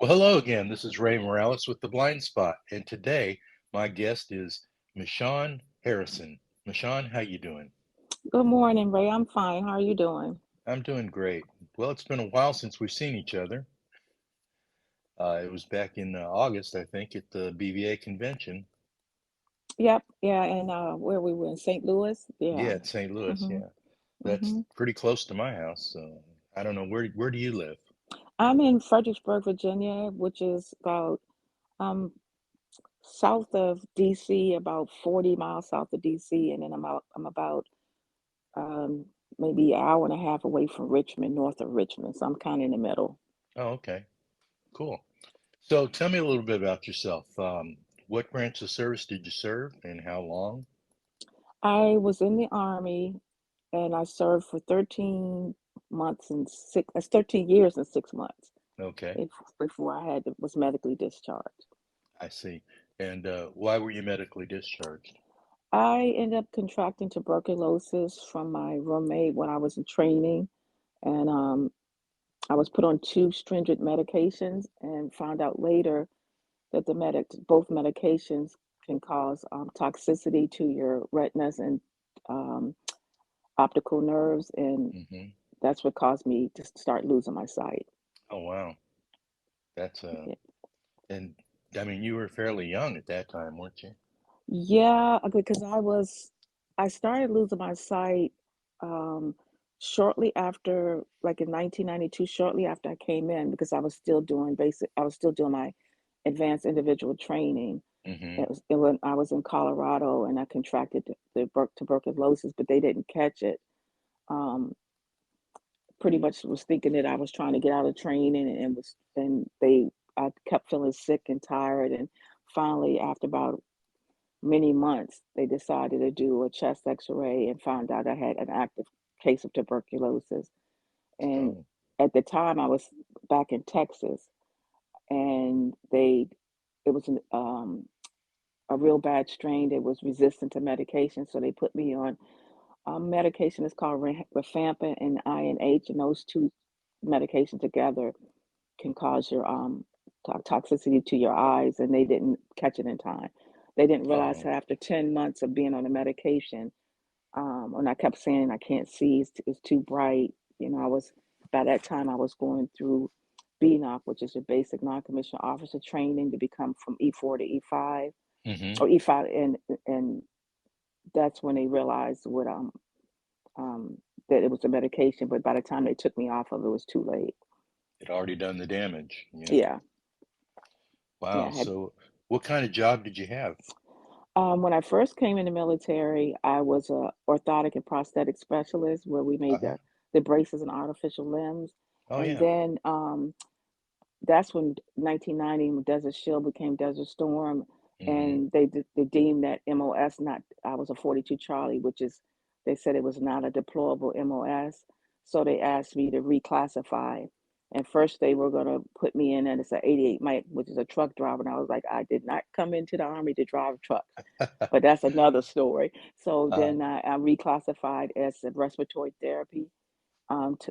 Well, hello again. This is Ray Morales with The Blind Spot, and today my guest is Michaun Harrison. Michaun, how you doing? Good morning, Ray. I'm fine. How are you doing? I'm doing great. Well, it's been a while since we've seen each other. It was back in August, I think, at the BVA convention. Yep, yeah, and where we were in St. Louis. Yeah, Yeah. at St. Louis. Mhm. Yeah, that's Mhm. pretty close to my house. So I don't know where do you live? I'm in Fredericksburg, Virginia, which is about um south of DC, about 40 miles south of DC, and then I'm about um maybe an hour and a half away from Richmond, north of Richmond. So I'm kind of in the middle. Oh, okay, cool. So tell me a little bit about yourself. What branch of service did you serve, and how long? I was in the Army and I served for 13 months and six, that's 13 years and 6 months. Okay, Before I was medically discharged. I see. And why were you medically discharged? I ended up contracting tuberculosis from my roommate when I was in training, and I was put on two stringent medications, and found out later that both medications can cause toxicity to your retinas and um, optical nerves, and Hmm. that's what caused me to start losing my sight. Oh, wow. That's Yeah. and I mean, you were fairly young at that time, weren't you? Yeah, because I started losing my sight um, shortly after, like in 1992, shortly after I came in, because I was still doing my advanced individual training. Hmm. When I was in Colorado and I contracted the tuberculosis, but they didn't catch it. Um, Pretty much was thinking that I was trying to get out of training I kept feeling sick and tired, and finally after about many months, they decided to do a chest x-ray and found out I had an active case of tuberculosis. And Oh, at the time, I was back in Texas, and it was a real bad strain that was resistant to medication. So they put me on medication. It's called rifampin and INH, and those two medications together can cause your toxicity to your eyes, and they didn't catch it in time. They didn't realize oh, that after 10 months of being on the medication, and I kept saying I can't see, it's too bright. I was by that time I was going through BNOC, which is your basic non-commissioned officer training to become from E4 to E5 hmm. or E5, and that's when they realized um that it was a medication. But by the time they took me off of it, it was too late. It already done the damage. Yeah. Yeah, yeah. Wow. So, what kind of job did you have? When I first came in the military, I was a orthotic and prosthetic specialist where we made Uh-huh. the braces and artificial limbs. Oh, And yeah. then that's when 1990 when Desert Shield became Desert Storm, Hmm. and they deemed that MOS not. I was a 42 Charlie, which is they said it was not a deployable MOS, so they asked me to reclassify. And first they were gonna put me in as an 88 Mike, which is a truck driver, and I was like, I did not come into the Army to drive trucks, but that's another story. So uh, then I reclassified as a respiratory therapy.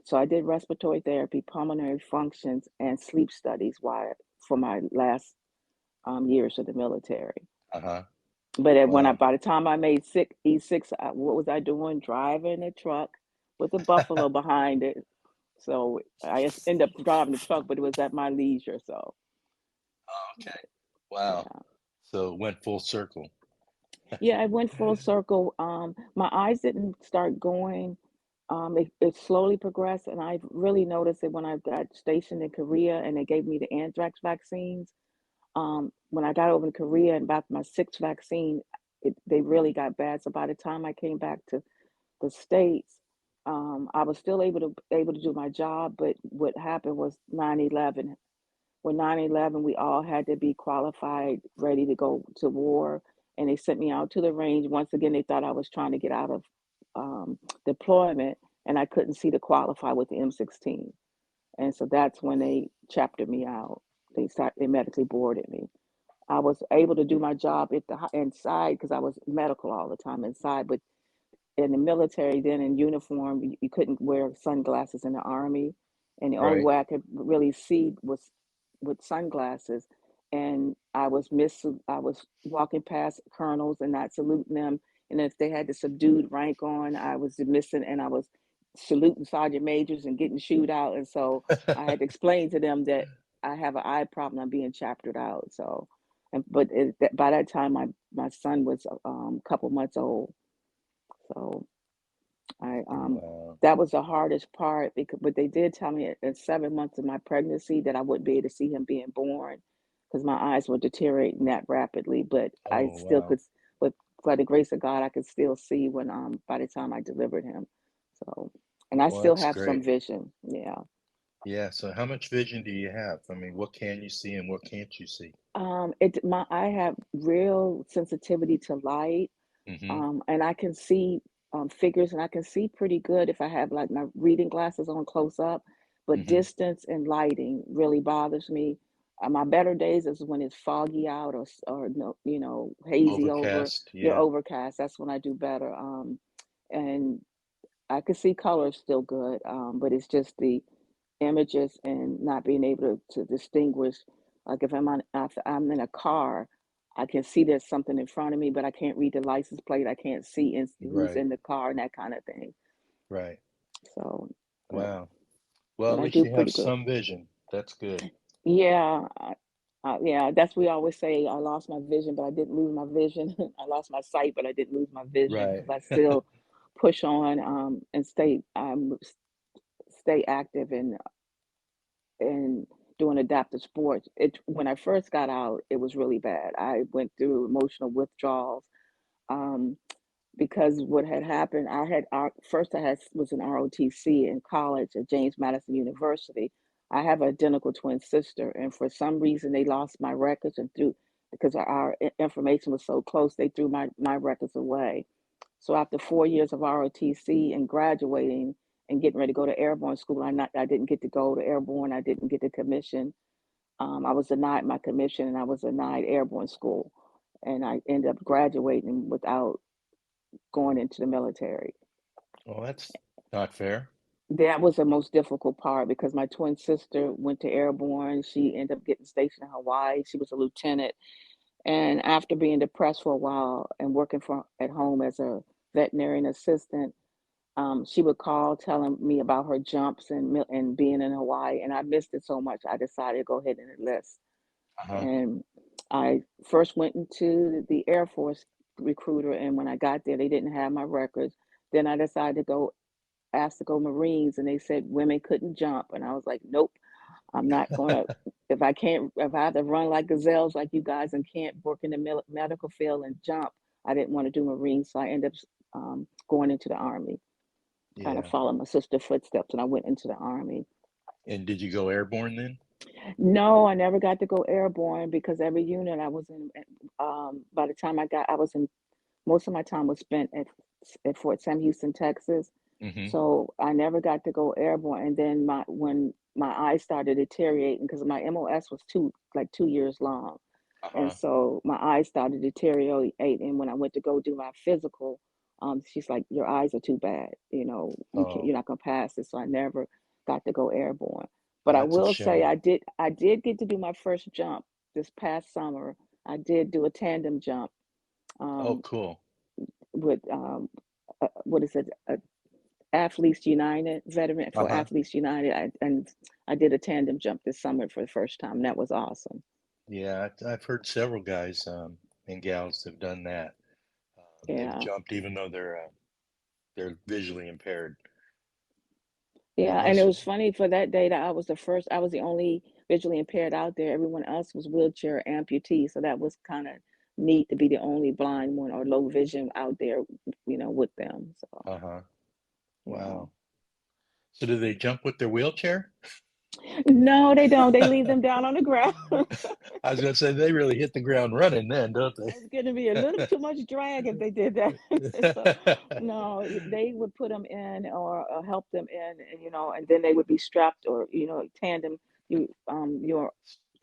So I did respiratory therapy, pulmonary functions, and sleep studies for my last years of the military. uh-huh. But Wow. by the time I made E6, what was I doing? Driving a truck with a buffalo behind it. So I just ended up driving the truck, but it was at my leisure. So Oh, okay. Wow. yeah, So it went full circle. yeah, I went full circle. My eyes didn't start going. It slowly progressed, and I really noticed it when I got stationed in Korea and they gave me the anthrax vaccines. When I got over in Korea and about my sixth vaccine, they really got bad. So by the time I came back to the States, I was still able to do my job. But what happened was 9/11. When 9/11, we all had to be qualified, ready to go to war, and they sent me out to the range. Once again, they thought I was trying to get out of deployment, and I couldn't see to qualify with the M16. And so that's when they chaptered me out. They medically boarded me. I was able to do my job inside because I was medical all the time inside. But in the military, then in uniform, you couldn't wear sunglasses in the Army, and the only Right. way I could really see was with sunglasses, and I was walking past colonels and not saluting them, and if they had the subdued rank on, I was missing, and I was saluting sergeant majors and getting shooed out, and so I had to explain to them that I have an eye problem. I'm being chaptered out. So, by that time, my son was a couple months old. So I Wow. that was the hardest part because but they did tell me at 7 months of my pregnancy that I wouldn't be able to see him being born because my eyes were deteriorating that rapidly. But I Oh, still wow. could, but by the grace of God, I could still see when by the time I delivered him. So, and I Well, still that's have some great. vision. Yeah. Yeah. So how much vision do you have? I mean, what can you see and what can't you see? I have real sensitivity to light. Mm-hmm. And I can see figures, and I can see pretty good if I have like my reading glasses on close up. But Mm-hmm. distance and lighting really bothers me. My better days is when it's foggy out or no, hazy over, Overcast. Yeah. overcast. That's when I do better. And I can see colors still good, but it's just the images and not being able to distinguish. Like if I'm in a car, I can see there's something in front of me, but I can't read the license plate. I can't see who's Right. in the car and that kind of thing. Right. So, but Wow. Well, but at I least do you have pretty good. some vision. That's good. Yeah, yeah. That's we always say. I lost my vision, but I didn't lose my vision. I lost my sight, but I didn't lose my vision Right. because I still push on and stay active and doing adaptive sports. It when I first got out, it was really bad. I went through emotional withdrawals um, because what had happened. First I had was an ROTC in college at James Madison University. I have an identical twin sister, and for some reason they lost my records and threw because our information was so close. They threw my records away. So after 4 years of ROTC and graduating and getting ready to go to airborne school, I didn't get to go to airborne. I didn't get the commission. I was denied my commission and I was denied airborne school. And I ended up graduating without going into the military. Well, that's not fair. That was the most difficult part because my twin sister went to airborne. She ended up getting stationed in Hawaii. She was a lieutenant. And after being depressed for a while and working for at home as a veterinarian assistant, she would call telling me about her jumps and being in Hawaii, and I missed it so much. I decided to go ahead and enlist. Uh-huh. And I first went into the Air Force recruiter, and when I got there, they didn't have my records. Then I decided to go ask to go Marines, and they said women couldn't jump, and I was like, nope, I'm not gonna. If I have to run like gazelles like you guys and can't work in the medical field and jump, I didn't want to do Marines, so I ended up going into the Army, kind of Yeah. followed my sister's footsteps, and I went into the Army. And did you go airborne then? No, I never got to go airborne because every unit I was in, by the time I was in, most of my time was spent at Fort Sam Houston, Texas. Mm-hmm. So I never got to go airborne. And then when my eyes started deteriorating because my MOS was 2 years long. And Uh-huh. so my eyes started deteriorating. And when I went to go do my physical, she's like, "Your eyes are too bad. Oh, you're not gonna pass it." So I never got to go airborne. But well, I that's a will say shame. I did get to do my first jump this past summer. I did do a tandem jump Oh, um, cool. with what is it? Athletes United, veteran for Uh-huh. Athletes United, and I did a tandem jump this summer for the first time. That was awesome. Yeah, I've heard several guys and gals have done that. They've Yeah, jumped even though they're visually impaired. It yeah, and it must. was funny for that day that I was the only visually impaired out there. Everyone else was wheelchair amputee, so that was kind of neat to be the only blind one or low vision out there, with them. So Uh-huh. yeah. Wow. So do they jump with their wheelchair? No, they don't. They leave them down on the ground. I was gonna say they really hit the ground running then, don't It's going to be a little too much drag if they did that. So, they? no, they would put them in or help them in, and then they would be strapped or tandem. You're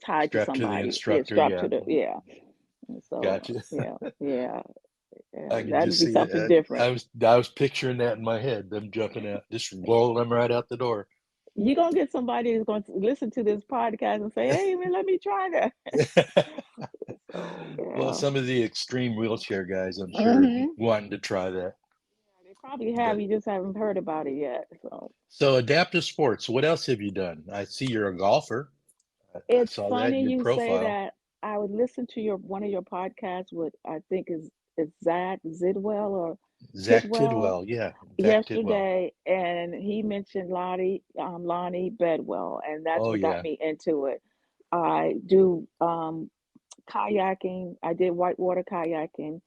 tied to Strapped to the somebody. Yeah, instructor, strapped to yeah. the yeah. And so Gotcha. yeah, I can that'd just be see something it. different. I was picturing that in my head, them jumping out, just roll them right out the door. you're gonna get somebody who's going to listen to this podcast and say, "Hey, man, let me try that." So Well, yeah. some of the extreme wheelchair guys, I'm sure, Hmm. wanting to try that. They probably have. But You just haven't heard about it yet. So so adaptive sports, what else have you done? I see you're a golfer. I it's saw that in funny your you say profile. that. I would listen to your one of your podcasts with I think is Zach Zidwell or Zach Tidwell Tidwell, yeah, Zach Tidwell. yesterday, and he mentioned Lonnie Bedwell, and that's Oh what got yeah. me into it. I do kayaking. I did whitewater kayaking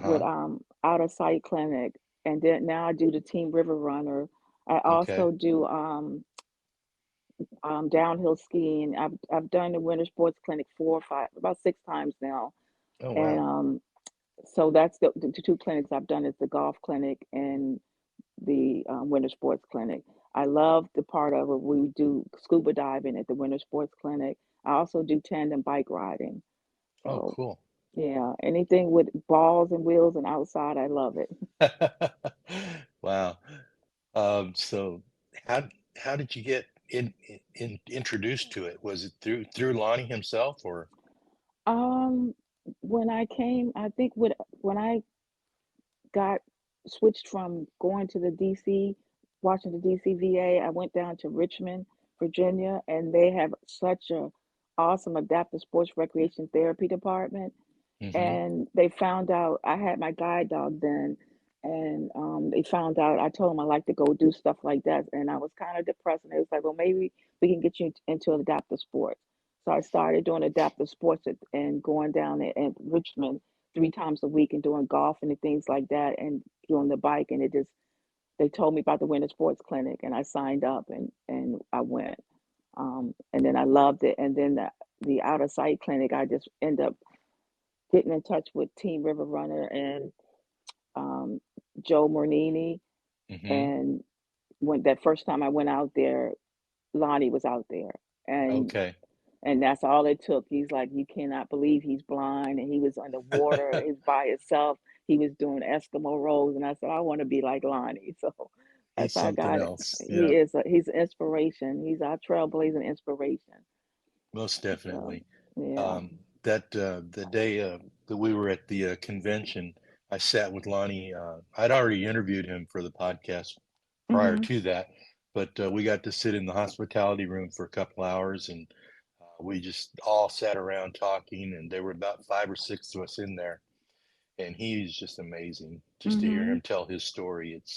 with Uh-huh. out of sight clinic, and then now I do the Team River Runner. I Okay. also do downhill skiing. I've done the winter sports clinic 4 or 5, about 6 times now, Oh and wow. so that's the two clinics I've done is the golf clinic and the winter sports clinic. I love the part of it. We do scuba diving at the winter sports clinic. I also do tandem bike riding. Oh So cool. yeah, anything with balls and wheels and outside, I love it. Wow. So how how did you get introduced to it? Was it through Lonnie himself or Um, when I came, I think when I got switched from going to the DC, watching the DC VA, I went down to Richmond, Virginia, and they have such a awesome adaptive sports recreation therapy department. hmm And they found out I had my guide dog then, and they found out I told them I like to go do stuff like that, and I was kind of depressed, and they was like, well, maybe we can get you into adaptive sports. So I started doing adaptive sports and going down there in Richmond 3 times a week and doing golf and things like that, and doing the bike, and it just they told me about the winter sports clinic, and I signed up and I went, and then I loved it, and then the out of sight clinic I just end up getting in touch with Team River Runner and um, Joe Mernini. hmm And when that first time I went out there, Lonnie was out there, and Okay. and that's all it took. He's like, you cannot believe he's blind, and he was underwater. He's by himself. He was doing Eskimo rolls, and I said, I want to be like Lonnie. So He's that's how I something got it. else. He Yeah, is. He's an inspiration. He's our trailblazing inspiration. most So definitely. yeah. Um, that the day that we were at the convention, I sat with Lonnie. I'd already interviewed him for the podcast prior Hmm. to that, but we got to sit in the hospitality room for a couple hours, and we just all sat around talking. And there were about 5 or 6 of us in there, and he's just amazing. Just to hear Hmm. him tell his story, it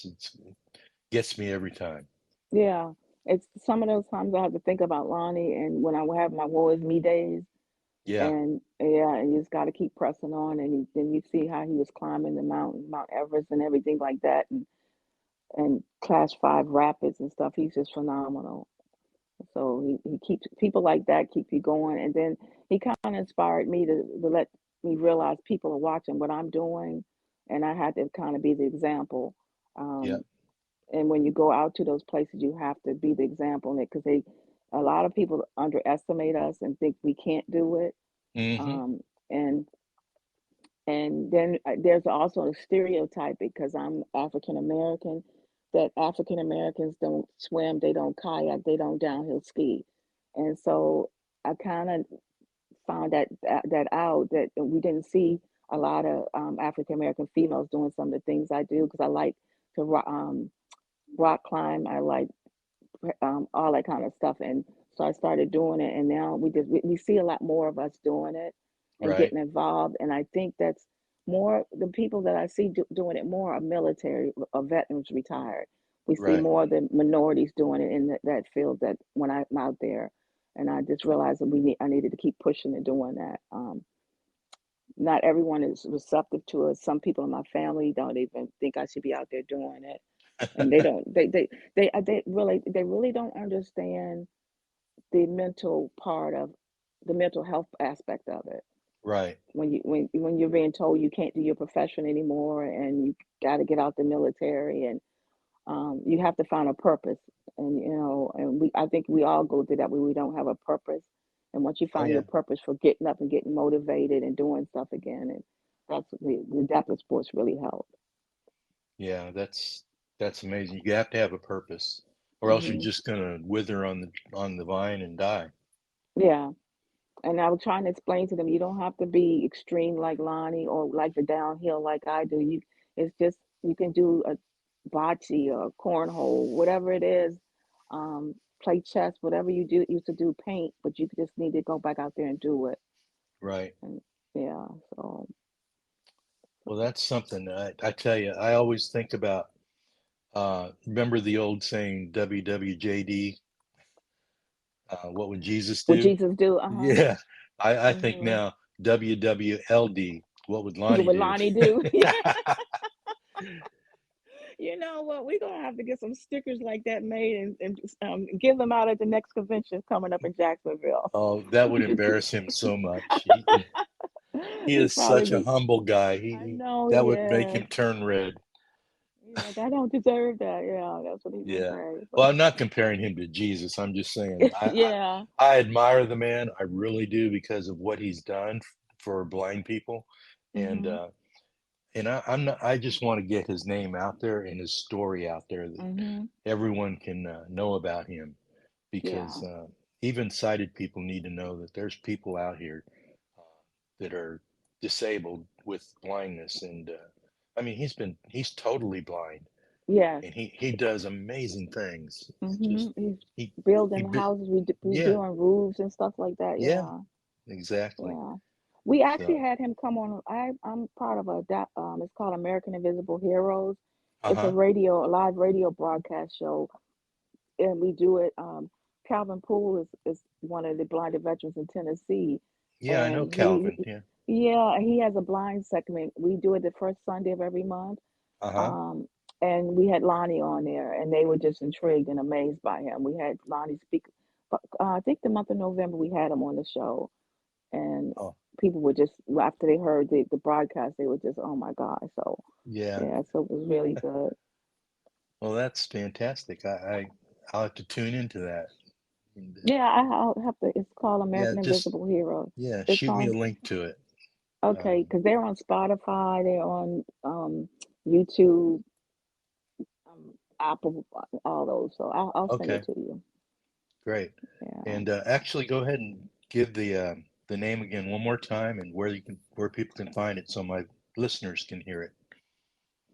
gets me every time. Yeah, it's some of those times I have to think about Lonnie and when I would have my woe is me days, Yeah, and yeah, and you just got to keep pressing on, and then you see how he was climbing the mountain, Mount Everest, and everything like that, and Class 5 rapids and stuff. He's just phenomenal. So he keeps people like that keep you going, and then he kind of inspired me to let me realize people are watching what I'm doing, and I had to kind of be the example. yeah. Um, and when you go out to those places you have to be the example in it because they a lot of people underestimate us and think we can't do it, hmm um, and then there's also a stereotype because I'm African American that African Americans don't swim, they don't kayak, they don't downhill ski, and so I kind of found that out that we didn't see a lot of African American females doing some of the things I do because I like to rock climb. I like all that kind of stuff. And so I started doing it, and now we see a lot more of us doing it and Right. getting involved. And I think that's more the people that I see doing it more are military or veterans retired. We see Right. more of the minorities doing it in that field that when I'm out there. And I just realized that I needed to keep pushing and doing that. Not everyone is receptive to it. Some people in my family don't even think I should be out there doing it, and they don't. They really don't understand the mental part of the mental health aspect of it. Right. When you're being told you can't do your profession anymore, and you got to get out the military, and you have to find a purpose, and and I think we all go through that where we don't have a purpose, and once you Oh find yeah. your purpose for getting up and getting motivated and doing stuff again, and that's what the adaptive sports really help. Yeah, that's amazing. You have to have a purpose. or else you're Hmm. just gonna wither on the vine and die. Yeah. And I was trying to explain to them, you don't have to be extreme like Lonnie or like the downhill like I do. It's just you can do a bocce or cornhole, whatever it is, play chess, whatever you do used to do, paint, but you just need to go back out there and do it. Right. And yeah, so Well, that's something I tell you. I always think about. Remember the old saying, WWJD, what would Jesus what do? Jesus do? Uh-huh. Yeah, I think Hmm. now WWLD, what would What Lonnie would do? Lonnie do? You know what? We're gonna have to get some stickers like that made and give them out at the next convention coming up in Jacksonville. Oh, that would embarrass him so much. He He is probably such a be, humble guy. I know That he would make is. him turn red. He's like, I don't deserve that. Yeah, that's what he's gonna Yeah. say. Well, But I'm not comparing him to Jesus. I'm just saying yeah. I admire the man. I really do because of what he's done for blind people, and Mhm. I'm not. I just want to get his name out there and his story out there that Mhm. everyone can know about him. Yeah. Because even sighted people need to know that there's people out here uh, that are disabled with blindness, and I mean he's totally blind, Yes. and he does amazing things. Just Mhm. He's he he building bi- houses, yeah, redoing roofs and stuff like that. yeah, Yeah. exactly. Yeah. We actually So had him come on. I'm part of it's called American Invisible Heroes. It's uh-huh. a live radio broadcast show, and we do it. Calvin Poole is one of the blinded veterans in Tennessee, Yeah, I know and Calvin. Yeah. yeah, he has a blind segment. We do it the first Sunday of every month. Uh-huh. Um, and we had Lonnie on there, and they were just intrigued and amazed by him. We had Lonnie speak. But I think the month of November we had him on the show, and Oh, people were just after they heard the broadcast, they were just, oh my God. So yeah. yeah, so it was really good. Well, that's fantastic. I'll have to tune into that. And, Yeah, I'll have to. It's called yeah, American just Invisible Hero. yeah, It's shoot me a on. link to it. Okay, Um, because they're on Spotify, they're on YouTube, Apple, all those. So I'll send it okay, to you. great. Yeah. And actually, go ahead and give the name again one more time and where people can find it so my listeners can hear it.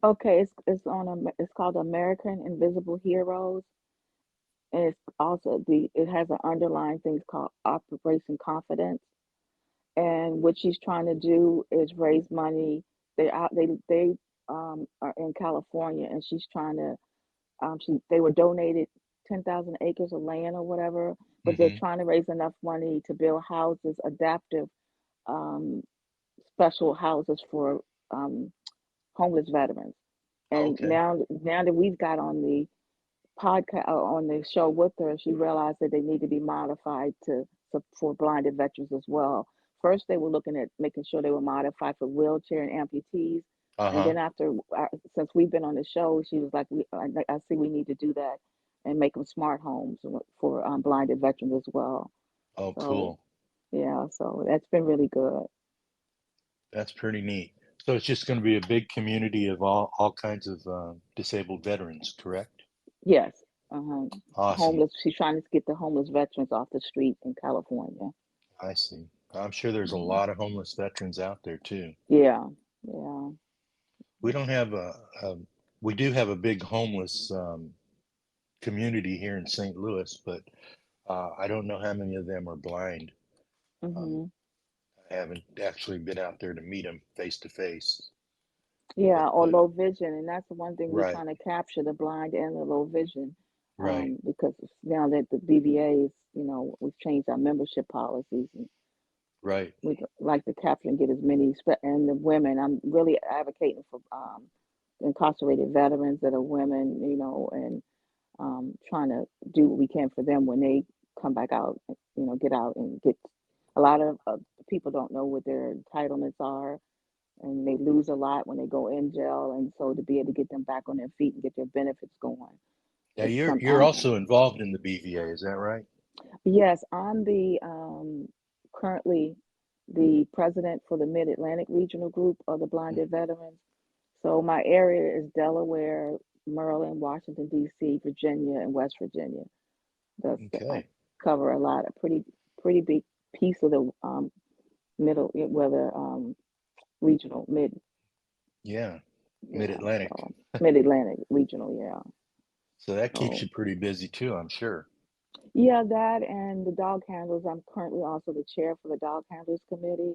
Okay, it's called American Invisible Heroes, and it's also it has an underlying thing called Operation Confidence. And what she's trying to do is raise money. They are in California, and she's trying to they were donated 10,000 acres of land or whatever, but they're Hmm. trying to raise enough money to build houses, adaptive, um, special houses for um, homeless veterans. And Okay. now that we've got on the podcast on the show with her, she realized that they need to be modified for blinded veterans as well. First, they were looking at making sure they were modified for wheelchair and amputees, and Uh-huh. then since we've been on the show, she was like, I see we need to do that and make them smart homes for blinded veterans as well. Oh, So cool. yeah, so that's been really good. That's pretty neat. So it's just going to be a big community of all kinds of disabled veterans, correct? Yes, Awesome. homeless. She's trying to get the homeless veterans off the street in California. I see. I'm sure there's a Mhm. lot of homeless veterans out there too. Yeah, yeah. We don't have we do have a big homeless community here in St. Louis, but I don't know how many of them are blind. Um, Hmm. I haven't actually been out there to meet them face to face. Yeah, But or low vision, and that's the one thing we're right, trying to capture, the blind and the low vision, right, because now that the BVA is, we've changed our membership policies, and right. we'd like to capture and get as many, and the women. I'm really advocating for incarcerated veterans that are women, and trying to do what we can for them when they come back out, get out and get. A lot of people don't know what their entitlements are, and they lose a lot when they go in jail. And so to be able to get them back on their feet and get their benefits going, Now it's you're also involved in the BVA, is that right? yes, I'm the currently the president for the Mid Atlantic Regional Group of the Blinded Veterans. So my area is Delaware, Maryland, Washington D.C., Virginia, and West Virginia. That's I Okay. cover a lot, a pretty big piece of the middle, whether regional, Yeah. yeah. Mid-Atlantic. So Mid Atlantic regional, yeah. So that keeps So you pretty busy too, I'm sure. yeah, that and the dog handlers. I'm currently also the chair for the dog handlers committee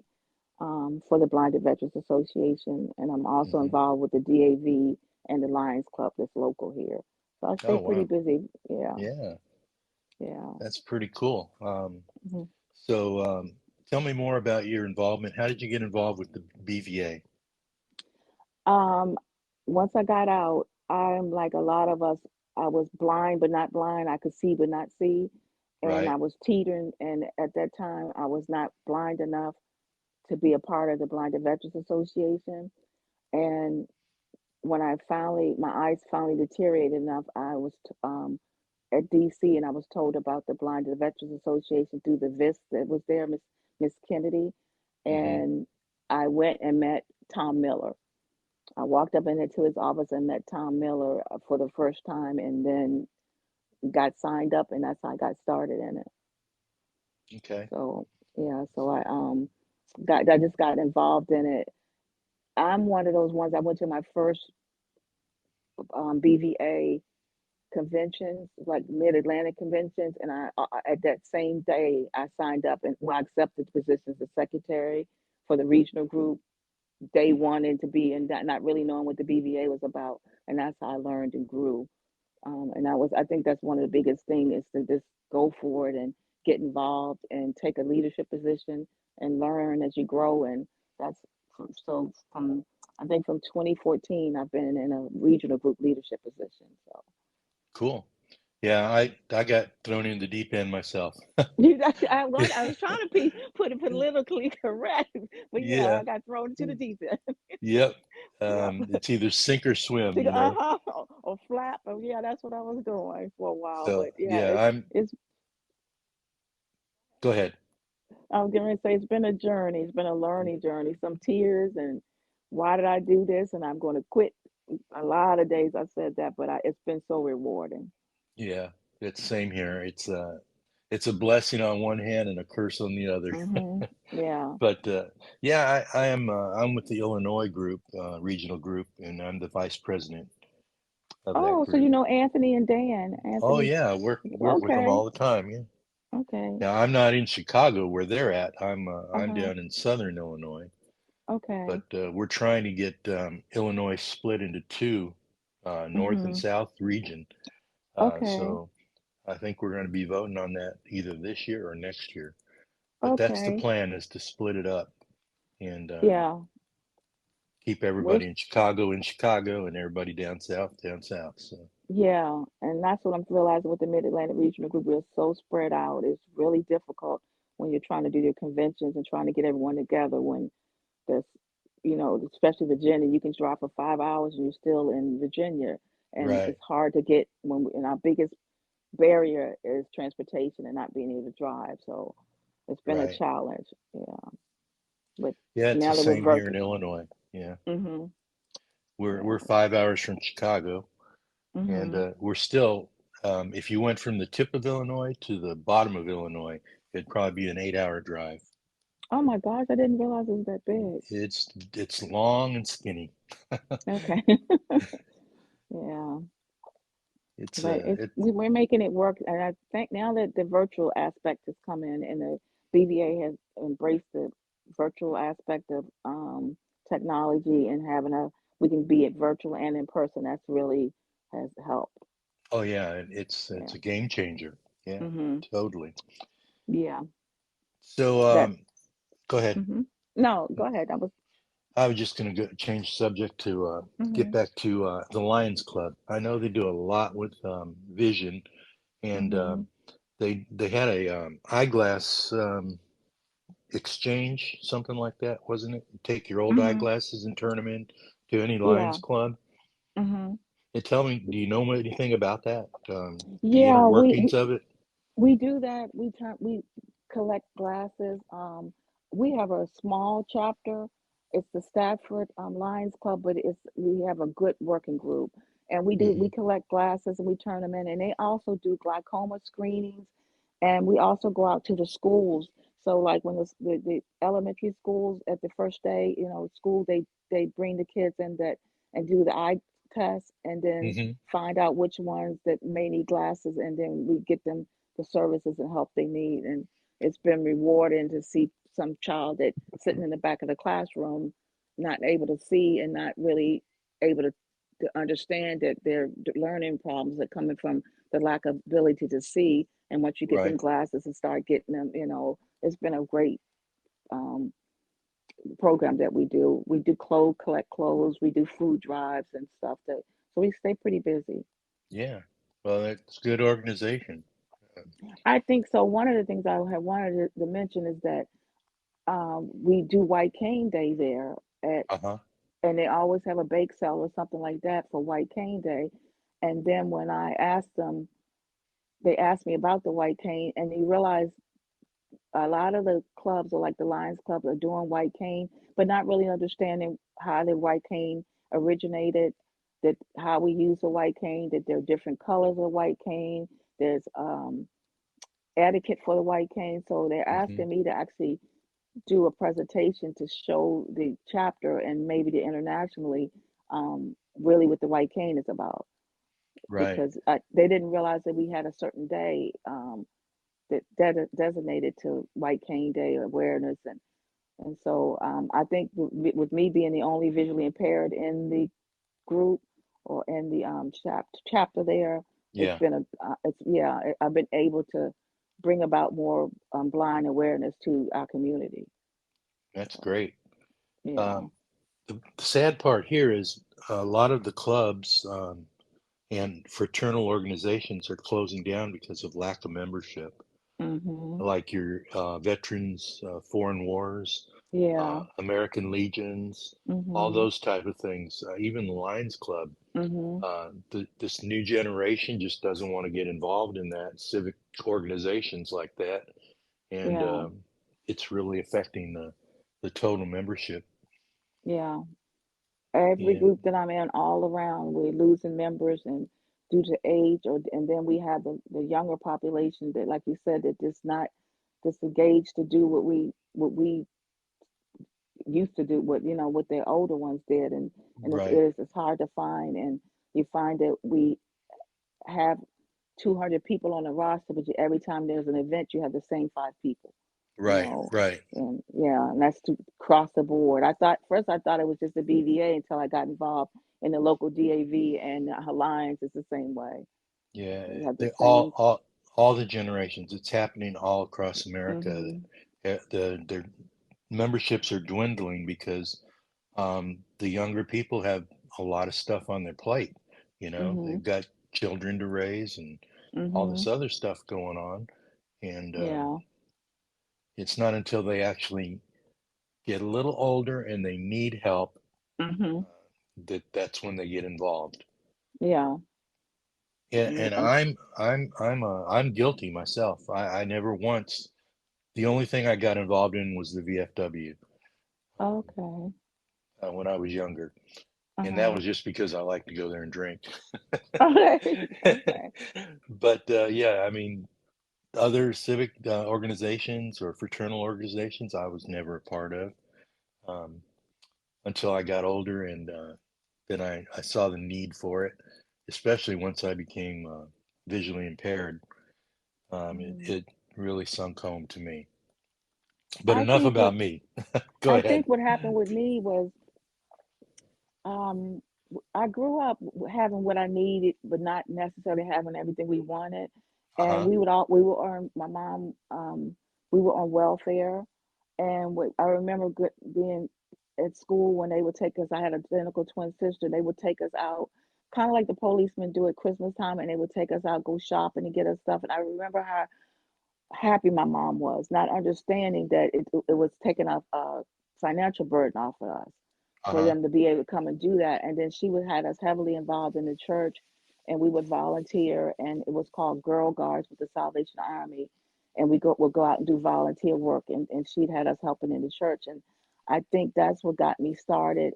for the Blinded Veterans Association, and I'm also Hmm. involved with the DAV and the Lions Club that's local here. So I stay Oh, pretty wow. busy. Yeah, Yeah, yeah. that's pretty cool. Mhm. So tell me more about your involvement. How did you get involved with the BVA? Um, Once I got out, I'm like a lot of us. I was blind but not blind. I could see but not see, and I Right. was teetering. And at that time, I was not blind enough to be a part of the Blinded Veterans Association. And when my eyes finally deteriorated enough, I was at DC, and I was told about the Blinded Veterans Association through the VIS that was there, Miss Kennedy, Hmm. and I went and met Tom Miller. I walked up into his office and met Tom Miller for the first time, and then got signed up, and that's how I got started in it. Okay. So yeah, so I just got involved in it. I'm one of those ones. I went to my first BVA conventions, like Mid Atlantic conventions, and at that same day I signed up and I accepted the position as secretary for the regional group. Day one into be and not really knowing what the BVA was about, and that's how I learned and grew. And I think that's one of the biggest things is to just go for it and get involved and take a leadership position and learn as you grow. And that's from I think from 2014 I've been in a regional group leadership position. So Cool. Yeah, I got thrown in the deep end myself. I was trying to be put it politically correct, but yeah, Yeah. I got thrown into the deep end. Yep. Yep. It's either sink or swim, you know. Uh-huh. Or flap. Oh yeah, that's what I was doing for a while. So But yeah, yeah, I'm. it's Go ahead. I'm going to say it's been a journey. It's been a learning journey. Some tears and why did I do this? And I'm going to quit. A lot of days I said that, but it's been so rewarding. Yeah, it's same here. It's a blessing on one hand and a curse on the other. Yeah. But yeah, I am I'm with the Illinois group, regional group, and I'm the vice president of that Oh, so group. you know Anthony and Dan. Oh Anthony. yeah, I work with them Okay. all the time. Yeah. Okay. Now I'm not in Chicago where they're at. I'm Uh-huh. down in southern Illinois, but Okay. we're trying to get Illinois split into two, north and Mhm. south region. Okay. So I think we're going to be voting on that either this year or next year. But that's the Okay. plan, is to split it up and Yeah. keep We're everybody in Chicago and everybody down south. So Yeah, and that's what I'm realizing with the Mid Atlantic Regional Group. We're so spread out. It's really difficult when you're trying to do your conventions and trying to get everyone together when there's, especially Virginia, you can drive for 5 hours and you're still in Virginia. And right, it's hard to get and our biggest barrier is transportation and not being able to drive. So it's been a right. challenge. Yeah. But Yeah, it's the now that we're same here in virtual, Illinois. Yeah, hmm we're yeah. 5 hours from Chicago, and hmm we're still. If you went from the tip of Illinois to the bottom of Illinois, it'd probably be an 8 hour drive. Oh my gosh, I didn't realize it was that big. It's long and skinny. Okay. Yeah. It's But we're making it work, and I think now that the virtual aspect has come in, and the BVA has embraced the virtual aspect of technology and having we can be it virtual and in person. That's really has helped. oh yeah, it's Yeah. a game changer. Yeah, Mhm. totally. Yeah. So That. go ahead. Mhm. No, go ahead. I was. I was just going to change subject to get Mhm. back to the Lions Club. I know they do a lot with vision, and Mhm. they had a eyeglass exchange, something like that, wasn't it? You take your old Mhm. eyeglasses and turn them in to any Lions Yeah. Club. Mhm. And tell me, do you know anything about that? The inner Yeah. workings of it? We do that. We collect glasses. We have a small chapter. It's the Stafford Lions Club, but we have a good working group, and we Hmm. collect glasses and we turn them in, and they also do glaucoma screenings, and we also go out to the schools. So like when the elementary schools at the first day, school, they bring the kids in that and do the eye test, and then Hmm. find out which ones that may need glasses, and then we get them the services and help they need. And it's been rewarding to see some child that sitting in the back of the classroom not able to see and not really able to understand that their learning problems are coming from the lack of ability to see. And once you get them Right. glasses and start getting them, it's been a great um, program that we do. We do collect clothes, we do food drives and stuff. So we stay pretty busy. Yeah. Well, that's good organization. I think so. One of the things I had wanted to mention is that we do White Cane Day there at, Uh-huh. and they always have a bake sale or something like that for White Cane Day. And then when I asked them, they asked me about the White Cane, and you realize a lot of the clubs, or like the Lions Club, are doing White Cane, but not really understanding how the White Cane originated, that how we use the White Cane, that there are different colors of White Cane. There's etiquette for the White Cane. So they're Hmm. asking me to actually do a presentation to show the chapter and maybe the internationally, really what the White Cane is about, Right. because they didn't realize that we had a certain day, that designated to White Cane Day awareness. And so I think with me being the only visually impaired in the group, or in the chapter there, it's Yeah. been it's, yeah, I've been able to bring about more blind awareness to our community. That's So great. yeah. Um, the sad part here is a lot of the clubs and fraternal organizations are closing down because of lack of membership, Mhm. like your veterans, foreign wars, Yeah. American legions, all Mhm. those type of things. Even the Lions Club. Mhm. This new generation just doesn't want to get involved in that civic organizations like that, and Yeah. it's really affecting the total membership. Yeah. Every And group that I'm in, all around, we're losing members, and due to age, or and then we have the younger population that, like you said, that just not disengaged to do what we used to do, what their older ones did. And right, it's hard to find. And you find that we have 200 people on the roster, but every time there's an event, you have the same five people, you right, know. right. And yeah, and that's to cross the board. I thought it was just the BVA until I got involved in the local DAV, and Alliance is the same way. Yeah, You have the they same. all the generations. It's happening all across America. Mhm. Their memberships are dwindling because the younger people have a lot of stuff on their plate. They've Mhm. got children to raise and all this Mhm. other stuff going on, and Yeah. it's not until they actually get a little older and they need help Mhm. that's when they get involved. Yeah. And I'm guilty myself. I never once. The only thing I got involved in was the VFW Okay. when I was younger, and that Uh-huh. was just because I like to go there and drink. Okay. Okay. But yeah, I mean, other civic organizations or fraternal organizations, I was never a part of um, until I got older, and then I saw the need for it, especially once I became visually impaired. It, Mhm. it really sunk home to me. But I enough think what about me. Go I ahead. think what happened with me was, I grew up having what I needed, but not necessarily having everything we wanted. And Uh-huh. we were on my mom, we were on welfare. And I remember being at school when they would take us. I had a identical twin sister. They would take us out, kind of like the policemen do at Christmas time, and they would take us out, go shopping and get us stuff. And I remember how happy my mom was, not understanding that it was taking a financial burden off of us for Uh-huh. them to be able to come and do that. And then she would had us heavily involved in the church, and we would volunteer, and it was called Girl Guards with the Salvation Army. And would go out and do volunteer work, and she'd had us helping in the church. And I think that's what got me started.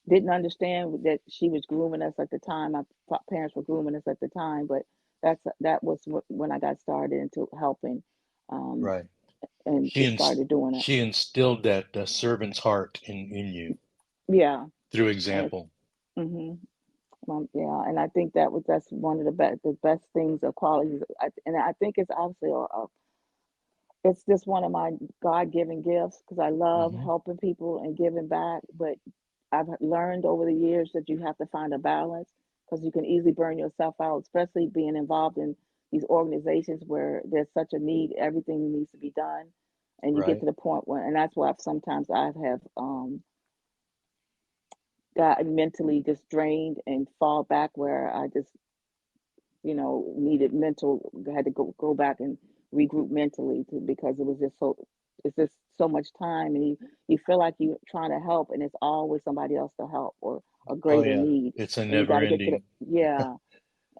didn't understand that she was grooming us at the time. My parents were grooming us at the time, but that was when I got started into helping, um, Right. and She just ins started doing it. she instilled that servant's heart in you Yeah, through and example. hmm yeah, and I think that's one of the best things or qualities. And I think it's obviously it's just one of my God-given gifts because I love Hmm. helping people and giving back. But I've learned over the years that you have to find a balance because you can easily burn yourself out, especially being involved in these organizations where there's such a need, everything needs to be done. And you get Right. to the point where, and that's why sometimes I have got mentally just drained and fall back where I just, needed had to go back and regroup mentally because it was just it's just so much time, and you feel like you're trying to help, and it's always somebody else to help or a Oh greater yeah. need, It's a and you got never to get to the, ending. yeah,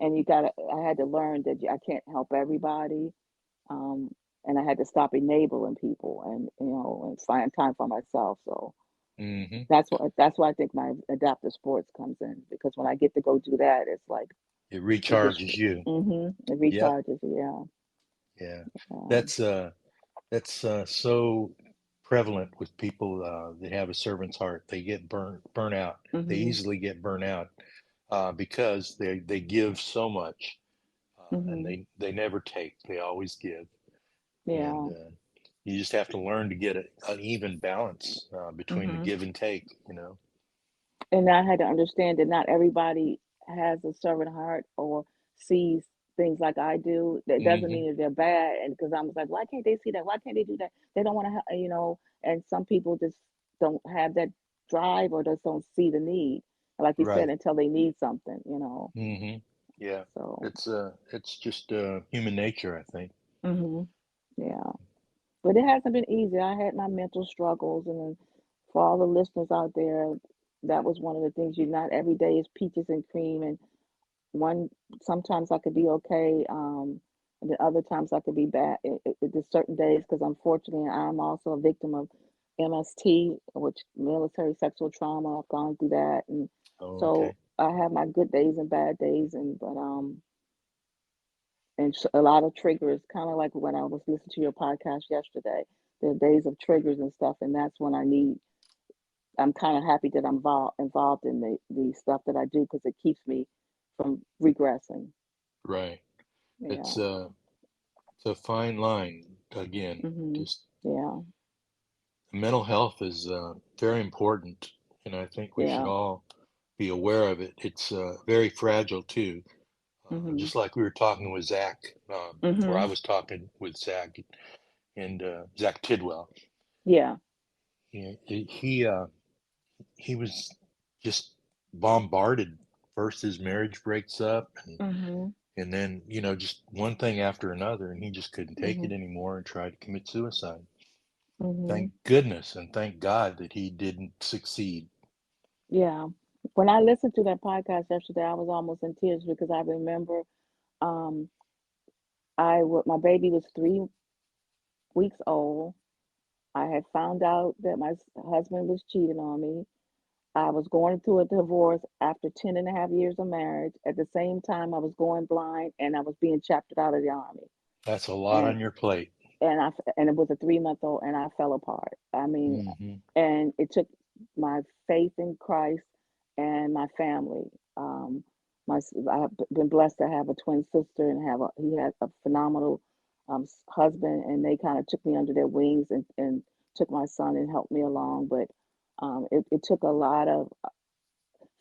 and you got to, I had to learn that I can't help everybody, um, and I had to stop enabling people and, and find time for myself. So Hmm. that's why I think my adaptive sports comes in because when I get to go do that, it's like It it just recharges you. it Yep. recharges. Yeah. Yeah. Um, That's so prevalent with people that have a servant's heart. They get burnt out. They mhm. easily get burnt out because they give so much, and Mhm. they never take. They always give, and Yeah. you just have to learn to get an even balance between the Mhm. give and take. You know. And I had to understand that not everybody has a servant heart or sees things like I do. That doesn't Hmm. mean that they're bad. And because I was like, why can't they see that? Why can't they do that? They don't want to, And some people just don't have that drive or just don't see the need, like you said, Right. until they need something. Hmm. Yeah. So, It's just human nature, I think. mhm. Yeah. But it hasn't been easy. I had my mental struggles, and for all the listeners out there, that was one of the things. You not every day is peaches and cream, and one sometimes I could be okay, and then other times I could be bad. There's certain days because unfortunately I'm also a victim of MST, which military sexual trauma. I've gone through that, and Oh, so okay. I have my good days and bad days, and a lot of triggers, kind of like when I was listening to your podcast yesterday. There are days of triggers and stuff, and that's when I'm kind of happy that I'm involved in the stuff that I do because it keeps me from regressing. Right. Yeah. It's it's a fine line again. Mhm. Just Yeah. mental health is very important, and I think we should Yeah. all be aware of it. It's very fragile too. Mhm. Just like we were talking with Zach, or I Mhm. was talking with Zach and Zach Tidwell. Yeah. He was just bombarded. First, his marriage breaks up, Mhm. and then just one thing after another, and he just couldn't take it Mhm. anymore and tried to commit suicide. Mhm. Thank goodness and thank God that he didn't succeed. Yeah. When I listened to that podcast yesterday, I was almost in tears because I remember um my baby was 3 weeks old. I had found out that my husband was cheating on me. I was going through a divorce after 10 and a half years of marriage. At the same time, I was going blind and I was being chaptered out of the army. That's a lot And on your plate. and it was a 3-month old, and I fell apart. I mean, Hmm. and it took my faith in Christ and my family. I've been blessed to have a twin sister and he had a phenomenal husband, and they kind of took me under their wings and took my son and helped me along. But it took a lot of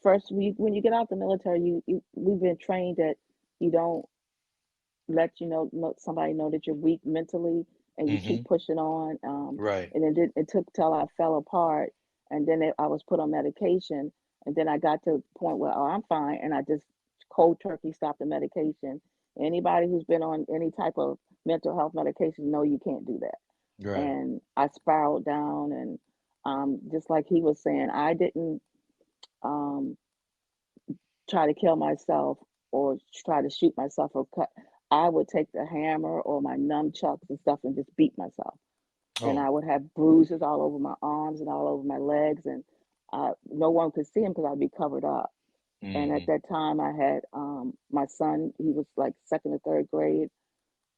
first when you get out the military, we've been trained that you don't let somebody know that you're weak mentally, and you keep Hmm. pushing on. Right. And it took till I fell apart, and then I was put on medication, and then I got to the point where, oh, I'm fine, and I just cold turkey stopped the medication. Anybody who's been on any type of mental health medication know you can't do that. Right. And I spiraled down, and just like he was saying, I didn't um, try to kill myself or try to shoot myself or cut. I would take the hammer or my nunchucks and stuff and just beat myself. And Oh. I would have bruises all over my arms and all over my legs. And no one could see him because I'd be covered up. And at Hmm. that time, I had my son. He was like second or third grade,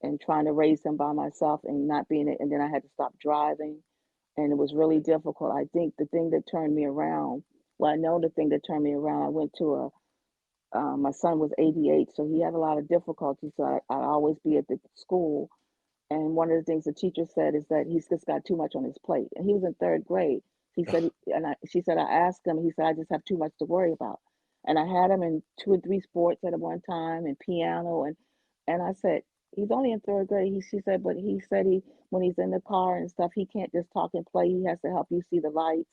and trying to raise him by myself and not being it. And then I had to stop driving, and it was really difficult. I think the thing that turned me around. Well, I know the thing that turned me around. I went to a my son was 88, so he had a lot of difficulties. So I'd always be at the school, and one of the things the teacher said is that he's just got too much on his plate. And he was in third grade. He said, she said, I asked him, he said, I just have too much to worry about. And I had him in two or three sports at one time and piano. And I said, he's only in third grade. She said, but he said when he's in the car and stuff, he can't just talk and play. He has to help you see the lights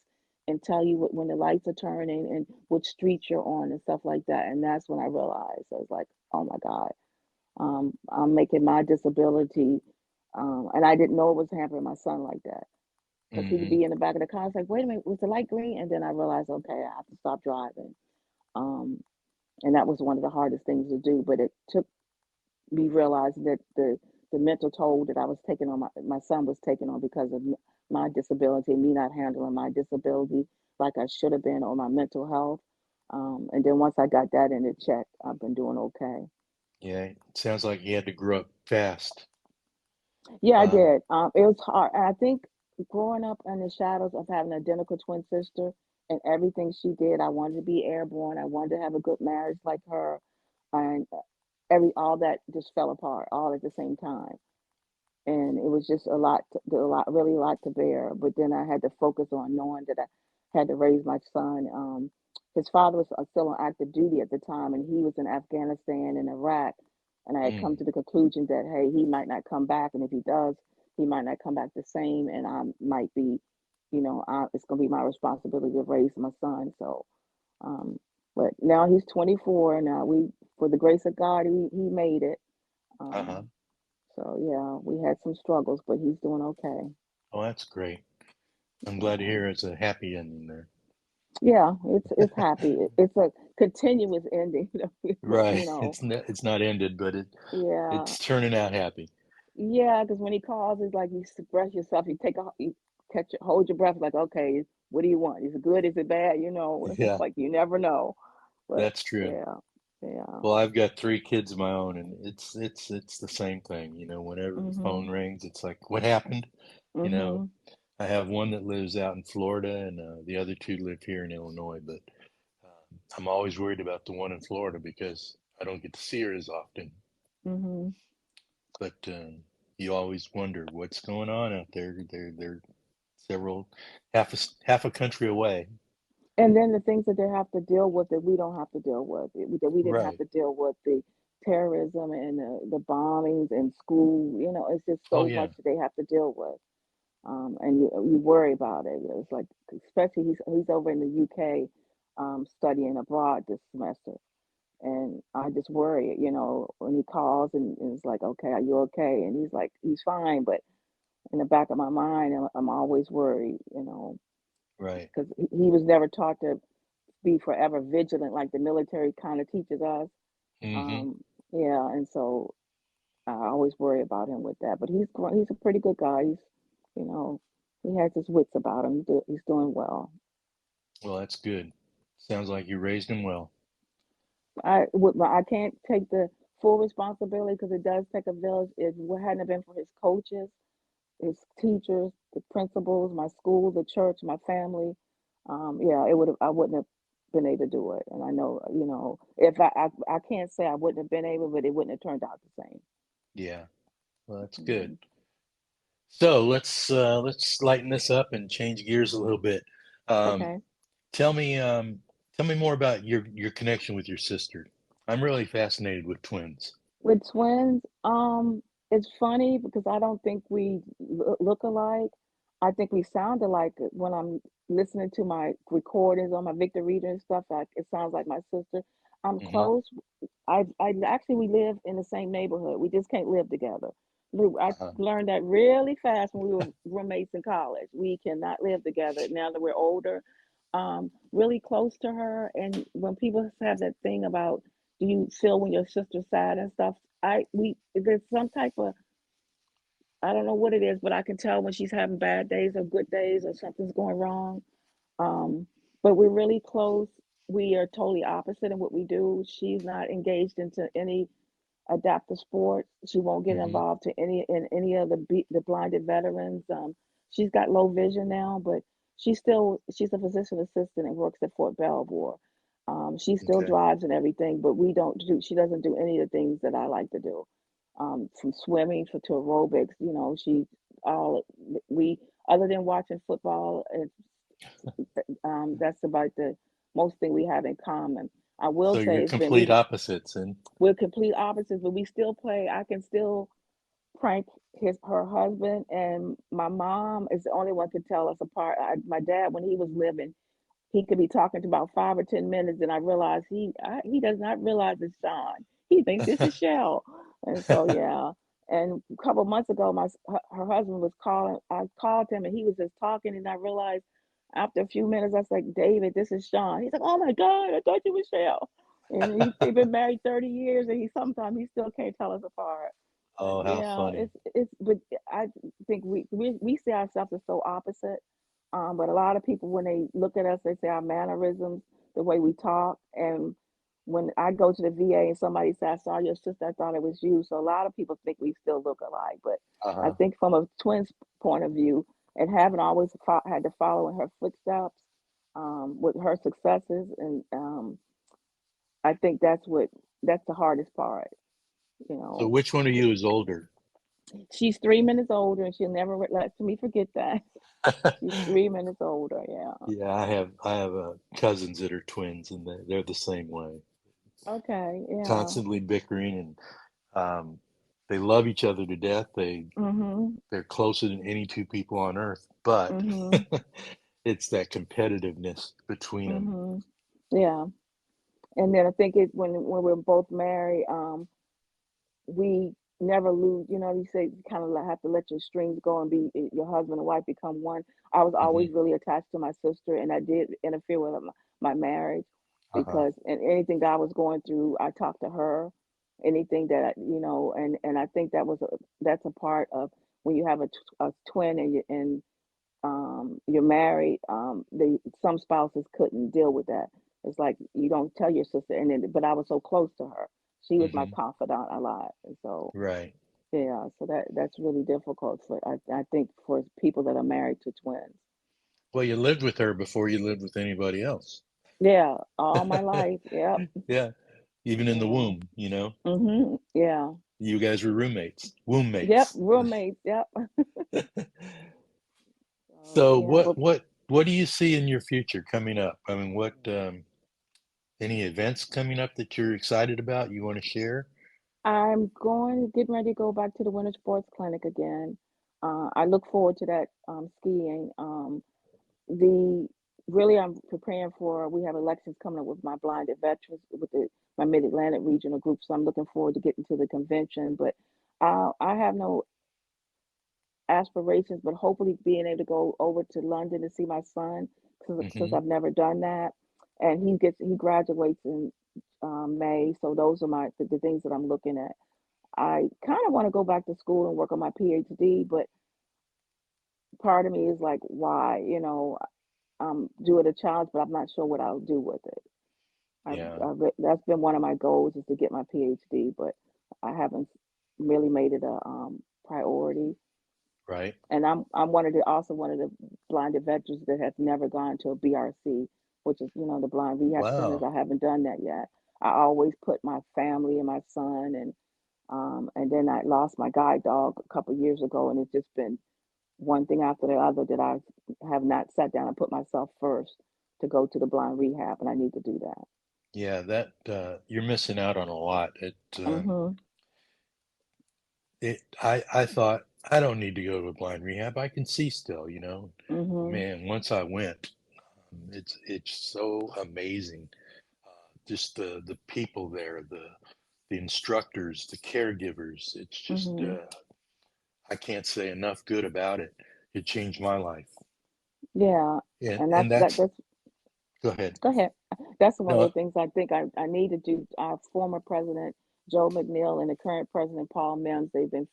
and tell you when the lights are turning and which street you're on and stuff like that. And that's when I realized, I was like, oh my God, I'm making my disability, and I didn't know it was hampering my son like that because he'd Hmm. be in the back of the car. I was like, wait a minute, was the light green? And then I realized, okay, I have to stop driving. Um, and that was one of the hardest things to do. But it took me realizing that the mental toll that I was taking on my son was taking on because of my disability, me not handling my disability like I should have been, or my mental health. And then once I got that in check, I've been doing okay. Yeah, it sounds like you had to grow up fast. Yeah, I Um, did. It was hard. And I think growing up in the shadows of having an identical twin sister and everything she did, I wanted to be airborne. I wanted to have a good marriage like her, and every all that just fell apart all at the same time. And it was just really a lot to bear. But then I had to focus on knowing that I had to raise my son. His father was still on active duty at the time, and he was in Afghanistan and Iraq. And I had come mm, to the conclusion that hey, he might not come back, and if he does, he might not come back the same, and I might be, it's going to be my responsibility to raise my son. So, um, but now he's 24. Now for the grace of God, he made it. uh-huh. Um, so yeah, we had some struggles, but he's doing okay. Oh, that's great. I'm glad to Yeah, hear it's a happy ending there. yeah, it's happy. It's a continuous ending. Right. You know, It's not ended, but yeah, it's turning out happy. yeah. Because when he calls, it's like you express yourself. You hold your breath. Like, okay, what do you want? Is it good? Is it bad? It's Yeah, like you never know. But that's true. yeah, yeah. Well, I've got three kids of my own, and it's the same thing. Whenever the phone Mhm, rings, it's like, what happened? You know, mhm, I have one that lives out in Florida, and the other two live here in Illinois. But I'm always worried about the one in Florida because I don't get to see her as often. mhm. But you always wonder what's going on out there. They're several half a country away. And then the things that they have to deal with that we don't have to deal with, that we didn't have Right. to deal with, the terrorism and the bombings in school. It's just Oh so yeah. much that they have to deal with. And you worry about it. It's like, especially he's over in the UK, studying abroad this semester. And I just worry, when he calls and it's like, okay, are you okay? And he's like, he's fine. But in the back of my mind, I'm always worried, Right. because he was never taught to be forever vigilant like the military kind of teaches us. Hmm. Um, yeah, and so I always worry about him with that. But he's a pretty good guy. You know, he has his wits about him. He's doing well. Well, that's good. Sounds like you raised him well. I can't take the full responsibility because it does take a village. If it hadn't been for his coaches, his teachers, the principals, my school, the church, my family, yeah, I wouldn't have been able to do it. And I know, if I can't say I wouldn't have been able, but it wouldn't have turned out the same. Yeah. Well, that's good. Mhm. So let's lighten this up and change gears a little bit. Um, Okay. tell me tell me more about your connection with your sister. I'm really fascinated with twins. With twins, it's funny because I don't think we look alike. I think we sound alike when I'm listening to my recordings on my Victor Reader and stuff. It sounds like my sister. I'm Hmm. close. I actually we live in the same neighborhood. We just can't live together. I Uh-huh. learned that really fast when we were roommates in college. We cannot live together now that we're older. Really close to her, and when people have that thing about, do you feel when your sister's sad and stuff? There's some type of, I don't know what it is, but I can tell when she's having bad days or good days or something's going wrong. Um, but we're really close. We are totally opposite in what we do. She's not engaged into any adaptive sports. She won't get Hmm. involved to any of the blinded veterans. She's got low vision now, but she's a physician assistant and works at Fort Belvoir. She still Okay. drives and everything, but we don't do. She doesn't do any of the things that I like to do. From swimming to aerobics, she all we other than watching football, and that's about the most thing we have in common. I will So you're say it's been complete opposites, and we're complete opposites, but we still play. I can still prank her husband, and my mom is the only one can tell us apart. My dad, when he was living, he could be talking to about 5 or 10 minutes, and I realized he does not realize it's Sean. He thinks this is Shell, and so yeah. And a couple months ago, her husband was calling. I called him, and he was just talking, and I realized after a few minutes, I was like, David, this is Sean. He's like, oh my God, I thought you was Shell. And they've been married 30 years, and he still can't tell us apart. But oh, how yeah, funny. but I think we see ourselves as so opposite. But a lot of people, when they look at us, they say our mannerisms, the way we talk. And when I go to the VA and somebody says, I saw your sister, I thought it was you. So a lot of people think we still look alike. But I Uh-huh. think from a twin's point of view, and having always had to follow in her footsteps with her successes, and I think that's the hardest part. You So know, which one of you is older? she's 3 minutes older, and she'll never let me forget that. She's 3 minutes older. Yeah. Yeah, I have cousins that are twins, and they're the same way, Okay. Yeah. constantly bickering, and they love each other to death. Mhm. They're closer than any two people on earth, but Mhm. it's that competitiveness between them. Mhm. Yeah. And then I think it when we're both married, we never lose. You say you kind of have to let your strings go and be your husband and wife become one. I was Hmm. always really attached to my sister, and I did interfere with my marriage Uh-huh. because and anything that I was going through, I talked to her. Anything that and I think that's a part of when you have a twin and you're married, some spouses couldn't deal with that. It's like you don't tell your sister, and then but I was so close to her. She was my Hmm. confidant a lot, and so Right. yeah, so that's really difficult for I think for people that are married to twins. Well, you lived with her before you lived with anybody else. Yeah, all my life. Yep. Yeah, even in the Yeah. womb. Yeah. You guys were roommates, womb Yep. mates. Roommates. Yep. So So yeah, what but what what do you see in your future coming up? I mean, what any events coming up that you're excited about you want to share? getting ready to go back to the winter sports clinic again. I look forward to that skiing. The really I'm preparing for we have elections coming up with my blinded veterans with my mid-Atlantic regional group, so I'm looking forward to getting to the convention. But I have no aspirations, but hopefully being able to go over to London to see my son since Hmm. I've never done that. And he graduates in May, so those are the things that I'm looking at. I kind of want to go back to school and work on my PhD, but part of me is like, why? Do it a challenge, but I'm not sure what I'll do with it. Yeah, That's been one of my goals is to get my PhD, but I haven't really made it a priority. right. And I'm one of the blinded veterans that has never gone to a BRC, which is the blind rehab centers. Wow. I haven't done that yet. I always put my family and my son and then I lost my guide dog a couple years ago, and it's just been one thing after the other that I have not sat down and put myself first to go to the blind rehab, and I need to do that. Yeah, that you're missing out on a lot. Mhm. I thought I don't need to go to a blind rehab. I can see still. Mhm. Man, once I went, it's so amazing. Just the people there, the instructors, the caregivers. It's just Mhm. I can't say enough good about it. It changed my life. Yeah, And and and that's that's go ahead. go ahead. That's one of No, the things I think I need to do. Our former president Joe McNeil and the current president Paul Mims, they've been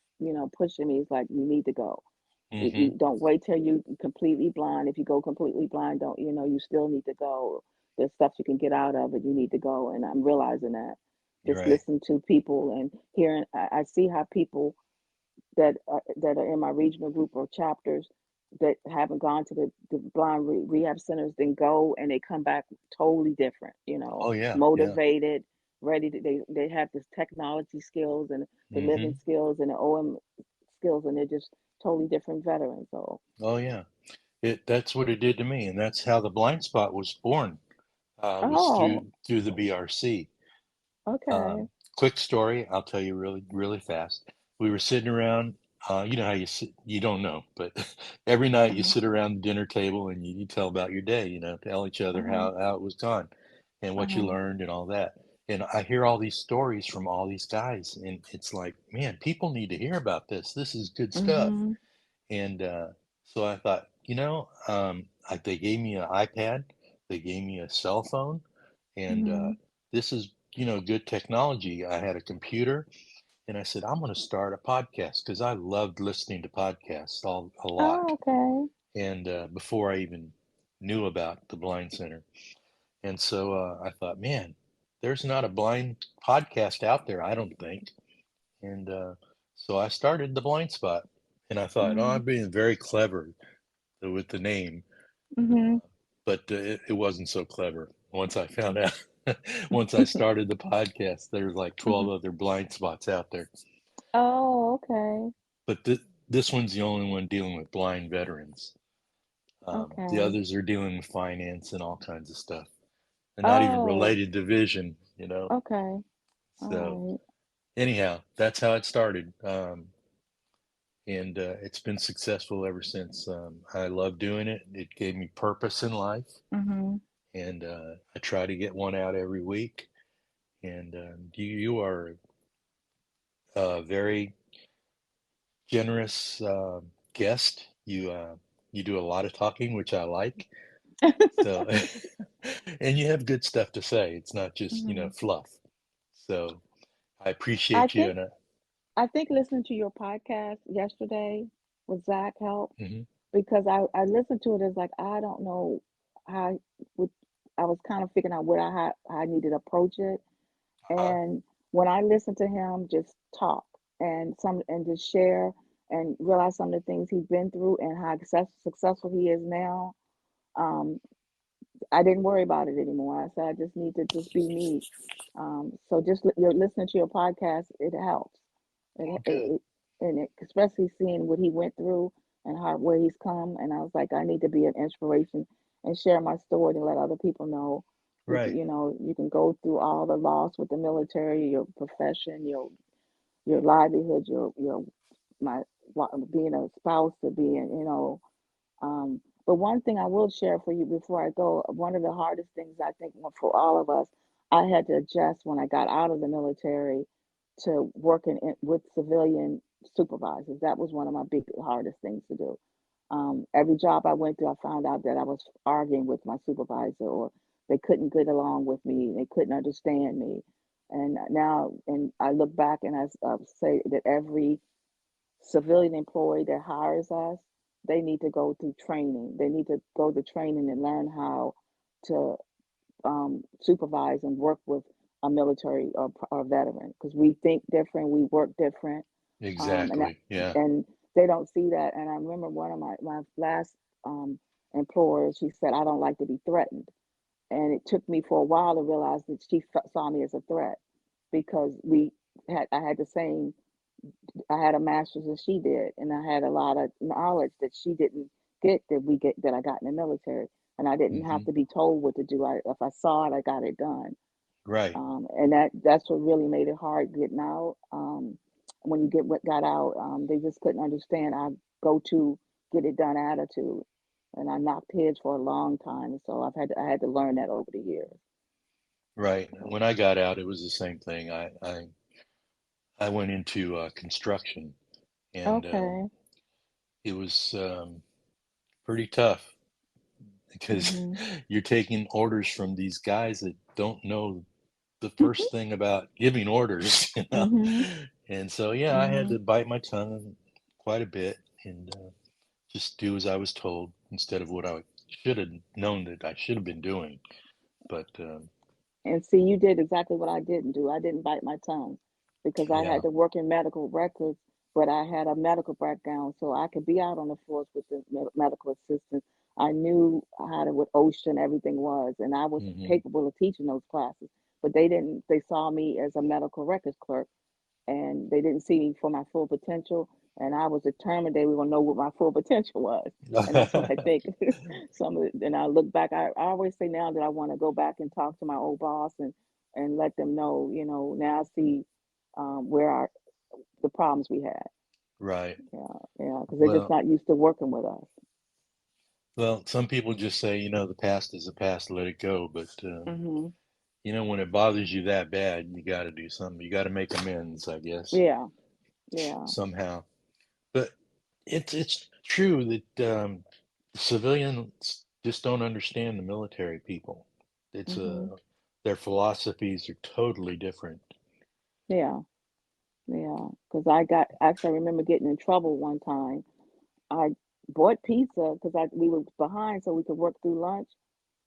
pushing me. It's like you need to go. Hmm. Don't wait till you completely blind. If you go completely blind, don't, you still need to go. There's stuff you can get out of it. You need to go. And I'm realizing that. You're Just right. listen to people and hearing, I see how people that are in my regional group or chapters that haven't gone to the blind rehab centers, then go and they come back totally different, Oh yeah, yeah. motivated, ready to, they have this technology skills and the living Hmm. skills and the OM skills, and they're just totally different veterans. So, Oh yeah. That's what it did to me, and that's how the blind spot was born. Was oh, through the BRC. okay. Quick story, I'll tell you really, really fast. We were sitting around, you know how you sit, you don't know, but every night you Uh-huh. sit around the dinner table and you tell about your day, tell each other Uh-huh. how it was gone and what you Uh-huh. learned and all that. And I hear all these stories from all these guys, and it's like, man, people need to hear about this. This is good stuff. Mm-hmm. And so I thought, they gave me an iPad, they gave me a cell phone, and Mm-hmm. this is, good technology. I had a computer, and I said, I'm going to start a podcast because I loved listening to podcasts a lot. Oh, okay. And before I even knew about the Blind Center. And so I thought, man, there's not a blind podcast out there, I don't think. And so I started the Blind Spot. And I thought, oh, Mm-hmm. I'm being very clever with the name, Mm-hmm. but it wasn't so clever. Once I found out, once I started the podcast, there's like Mm-hmm. 12 other blind spots out there. Oh, okay. But this one's the only one dealing with blind veterans. The Okay. others are dealing with finance and all kinds of stuff, and not even Oh, related to vision. okay. So, All right. anyhow, that's how it started. And it's been successful ever since. I love doing it. It gave me purpose in life, Mhm. and I try to get one out every week. And you are a very generous guest. You do a lot of talking, which I like. So, and you have good stuff to say. It's not just Mhm. fluff. So I I appreciate you, think and I think listening to your podcast yesterday with Zach helped mhm. because I listened to it as like I don't know how would I was kind of figuring out what how I needed to approach it. uh, And when I listened to him just talk and just share and realize some of the things he's been through and how successful he is now, um, I didn't worry about it anymore. I said I just need to just be me. So just you're listening to your podcast, it helps. oh, It, good, it and it, especially seeing what he went through and how where he's come. And I was like, I need to be an inspiration and share my story and let other people know. right, You can go through all the loss with the military, your profession, your livelihood, your my being a spouse to being, but one thing I will share for you before I go, one of the hardest things I think for all of us, I had to adjust when I got out of the military to working with civilian supervisors. That was one of my big hardest things to do. Every job I went to, I found out that I was arguing with my supervisor, or they couldn't get along with me, they couldn't understand me. And now, and I look back and I say that every civilian employee that hires us, they need to go through training. They need to go to training and learn how to supervise and work with a military or veteran because we think different, we work different, and exactly, yeah, and they don't see that. And I remember one of my last um, employers, she said, "I don't like to be threatened," and it took me for a while to realize that she saw me as a threat because I had the same I had a master's and she did, and I had a lot of knowledge that she didn't get that I got in the military, and I didn't have hmm, to be told what to do. If I saw it, I got it done, right, and that's what really made it hard getting out. When you what got out, they just couldn't understand our go to get it done attitude, and I knocked heads for a long time. So I had to learn that over the years. right. So, When I got out, it was the same thing. I went into construction, and okay. it was pretty tough because Mhm. you're taking orders from these guys that don't know the first thing about giving orders. Mhm. And so, yeah, I had Mhm. to bite my tongue quite a bit, and just do as I was told instead of what I should have known that I should have been doing. But And see, you did exactly what I didn't do. I didn't bite my tongue because I yeah, had to work in medical records, but I had a medical background, so I could be out on the floors with the medical assistants. I knew how to what OSHA and everything was, and I was hmm capable of teaching those classes. But they didn't. They saw me as a medical records clerk, and they didn't see me for my full potential. And I was determined they were gonna know what my full potential was. And that's what I think. Some of it, and I look back, I always say now that I want to go back and talk to my old boss and let them know, now I see where the problems we had. right. Yeah, yeah, because they're just Well, not used to working with us. well, some people just say, the past is the past, let it go. But Hmm. when it bothers you that bad, you got to do something. You got to make amends, I guess, Yeah, yeah. somehow. But it's true that civilians just don't understand the military people. It's Hmm. their philosophies are totally different. Yeah, yeah. Because I remember getting in trouble one time. I bought pizza because I we were behind so we could work through lunch.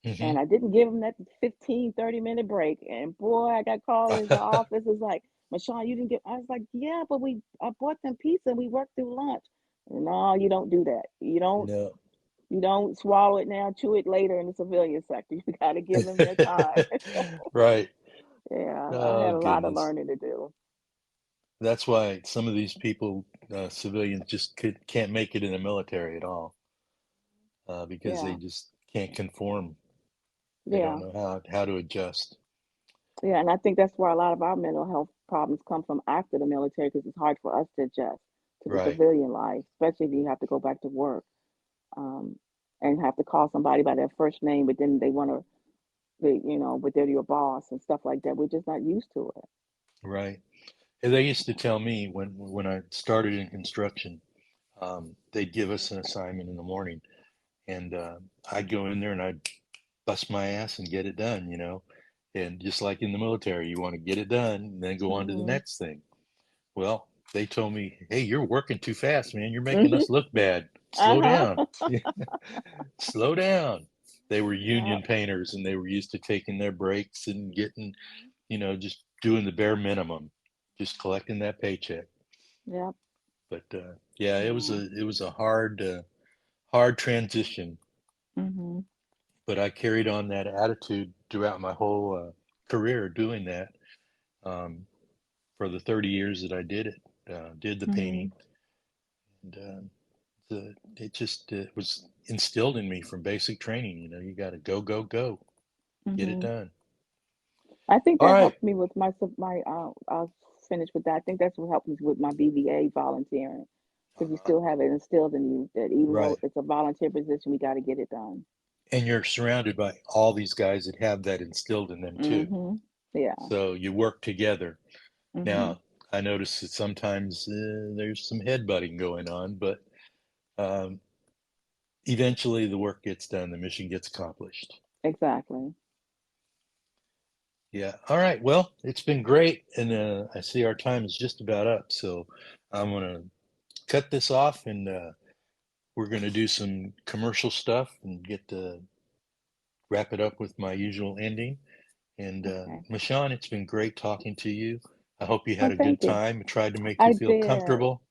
Hmm And I didn't give him that 15, 30-minute break. And boy, I got called into the office. It's like, Michaun, you didn't get, I was like, yeah, but I bought them pizza and we worked through lunch. No, you don't do that. No. You don't swallow it now, chew it later in the civilian sector. You got to give them their time. Right. Yeah, I Oh had a lot of goodness. learning to do. That's why some of these people, civilians, just can't make it in the military at all, because they Yeah, just can't conform. They don't yeah, know how to adjust. yeah. And I think that's where a lot of our mental health problems come from after the military because it's hard for us to adjust to the Right. civilian life, especially if you have to go back to work. um, and have to call somebody by their first name, but then they want to, but they're your boss and stuff like that. We're just not used to it. Right. And they used to tell me when I started in construction, they'd give us an assignment in the morning, and I'd go in there and I'd bust my ass and get it done. And just like in the military, you want to get it done and then go on to the Hmm. next thing. Well, they told me, "Hey, you're working too fast, man. You're making us look bad. Slow Uh down. huh. Slow down." They were Yeah. union painters and they were used to taking their breaks and getting, just doing the bare minimum, just collecting that paycheck. Yep. But yeah, it was Yeah. a hard transition. Hmm. But I carried on that attitude throughout my whole career doing that, um, for the 30 years that I did it, did the Hmm. painting. And it just was instilled in me from basic training. You got to go, go, go, get it Hmm. done. I think All that right. helped me with my. I'll finish with that. I think that's what helped me with my BVA volunteering because you Uh, still have it instilled in you that even though right. it's a volunteer position, we got to get it done. And you're surrounded by all these guys that have that instilled in them too. Hmm. Yeah. So you work together. Hmm. Now, I notice that sometimes there's some headbutting going on, but um, eventually the work gets done, the mission gets accomplished. Exactly. Yeah. All right. Well, it's been great. And I see our time is just about up. So I'm going to cut this off and we're going to do some commercial stuff and get to wrap it up with my usual ending. And Okay. Michaun, it's been great talking to you. I hope you had Oh, a good thank you. time. I tried to make you I feel did. comfortable.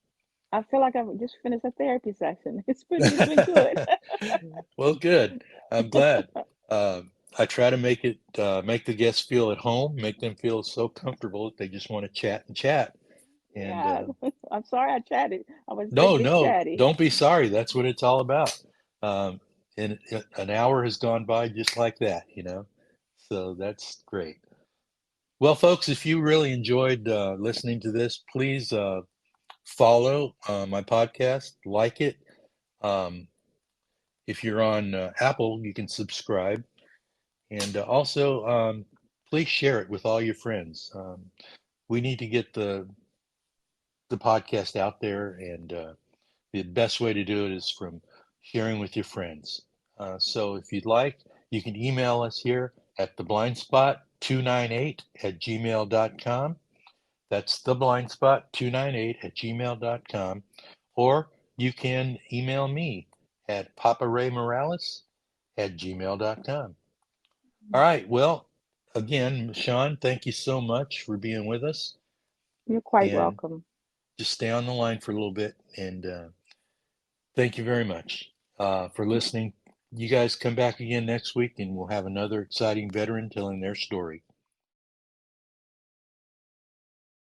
I feel like I've just finished a therapy session. It's been good. Well, good. I'm glad. Uh, I try to make the guests feel at home, make them feel so comfortable that they just want to chat and chat. And Yeah. I'm sorry I chatted. I was a no, bit no, chatty. don't be sorry. That's what it's all about. Um, and an hour has gone by just like that. So that's great. Well, folks, if you really enjoyed listening to this, please follow my podcast, like it. Um, if you're on Apple, you can subscribe. And also, please share it with all your friends. We need to get the podcast out there, and the best way to do it is from sharing with your friends. So if you'd like, you can email us here at theblindspot298@gmail.com. That's theblindspot298@gmail.com. Or you can email me at paparayMorales@gmail.com. All right. Well, again, Sean, thank you so much for being with us. You're quite And welcome. just stay on the line for a little bit. And thank you very much for listening. You guys come back again next week and we'll have another exciting veteran telling their story.